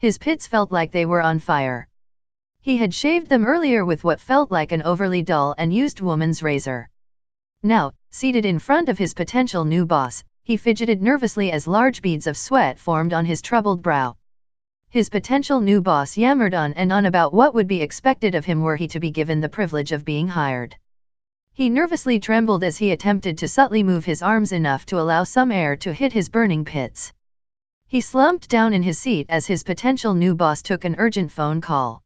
His pits felt like they were on fire. He had shaved them earlier with what felt like an overly dull and used woman's razor. Now, seated in front of his potential new boss, he fidgeted nervously as large beads of sweat formed on his troubled brow. His potential new boss yammered on and on about what would be expected of him were he to be given the privilege of being hired. He nervously trembled as he attempted to subtly move his arms enough to allow some air to hit his burning pits. He slumped down in his seat as his potential new boss took an urgent phone call.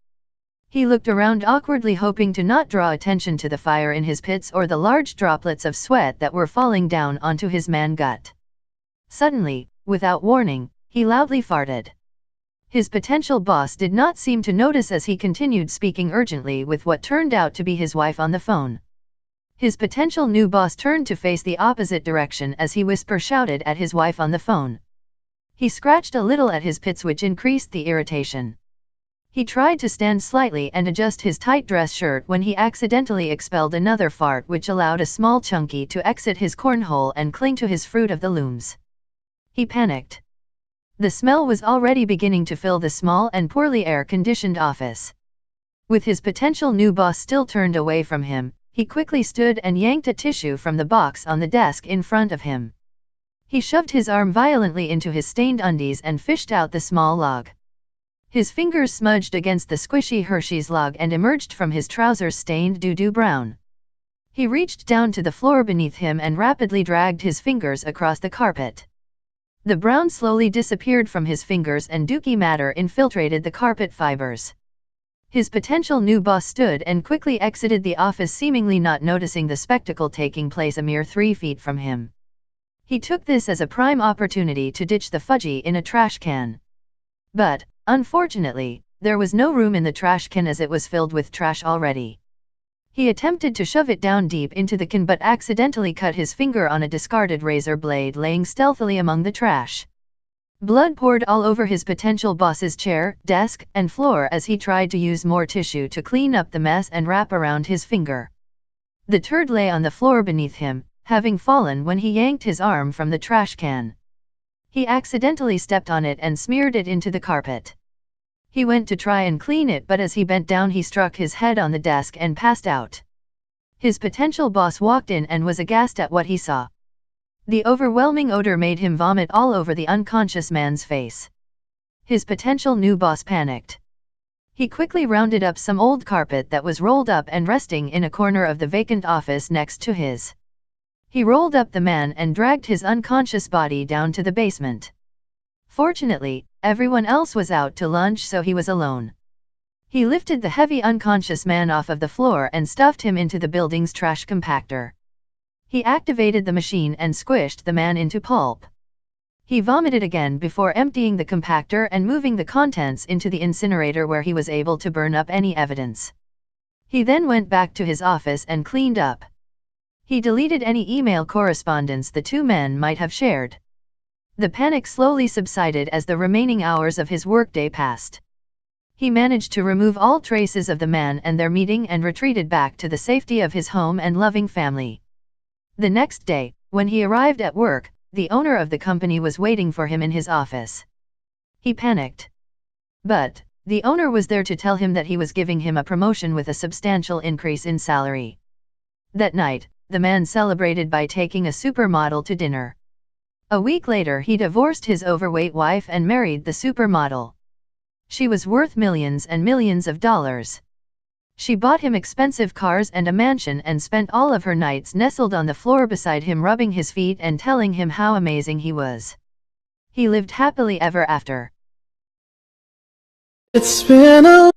He looked around awkwardly, hoping to not draw attention to the fire in his pits or the large droplets of sweat that were falling down onto his man gut. Suddenly, without warning, he loudly farted. His potential boss did not seem to notice as he continued speaking urgently with what turned out to be his wife on the phone. His potential new boss turned to face the opposite direction as he shouted at his wife on the phone. He scratched a little at his pits, which increased the irritation. He tried to stand slightly and adjust his tight dress shirt when he accidentally expelled another fart, which allowed a small chunky to exit his cornhole and cling to his Fruit of the Looms. He panicked. The smell was already beginning to fill the small and poorly air-conditioned office. With his potential new boss still turned away from him, he quickly stood and yanked a tissue from the box on the desk in front of him. He shoved his arm violently into his stained undies and fished out the small log. His fingers smudged against the squishy Hershey's log and emerged from his trousers stained doo-doo brown. He reached down to the floor beneath him and rapidly dragged his fingers across the carpet. The brown slowly disappeared from his fingers and dookie matter infiltrated the carpet fibers. His potential new boss stood and quickly exited the office, seemingly not noticing the spectacle taking place a mere 3 feet from him. He took this as a prime opportunity to ditch the fudgy in a trash can. But, unfortunately, there was no room in the trash can as it was filled with trash already. He attempted to shove it down deep into the can but accidentally cut his finger on a discarded razor blade laying stealthily among the trash. Blood poured all over his potential boss's chair, desk, and floor as he tried to use more tissue to clean up the mess and wrap around his finger. The turd lay on the floor beneath him, having fallen when he yanked his arm from the trash can. He accidentally stepped on it and smeared it into the carpet. He went to try and clean it, but as he bent down he struck his head on the desk and passed out. His potential boss walked in and was aghast at what he saw. The overwhelming odor made him vomit all over the unconscious man's face. His potential new boss panicked. He quickly rounded up some old carpet that was rolled up and resting in a corner of the vacant office next to his. He rolled up the man and dragged his unconscious body down to the basement. Fortunately, everyone else was out to lunch, so he was alone. He lifted the heavy unconscious man off of the floor and stuffed him into the building's trash compactor. He activated the machine and squished the man into pulp. He vomited again before emptying the compactor and moving the contents into the incinerator, where he was able to burn up any evidence. He then went back to his office and cleaned up. He deleted any email correspondence the two men might have shared. The panic slowly subsided as the remaining hours of his workday passed. He managed to remove all traces of the man and their meeting and retreated back to the safety of his home and loving family. The next day, when he arrived at work, the owner of the company was waiting for him in his office. He panicked. But, the owner was there to tell him that he was giving him a promotion with a substantial increase in salary. That night, the man celebrated by taking a supermodel to dinner. A week later he divorced his overweight wife and married the supermodel. She was worth millions and millions of dollars. She bought him expensive cars and a mansion and spent all of her nights nestled on the floor beside him, rubbing his feet and telling him how amazing he was. He lived happily ever after. It's been a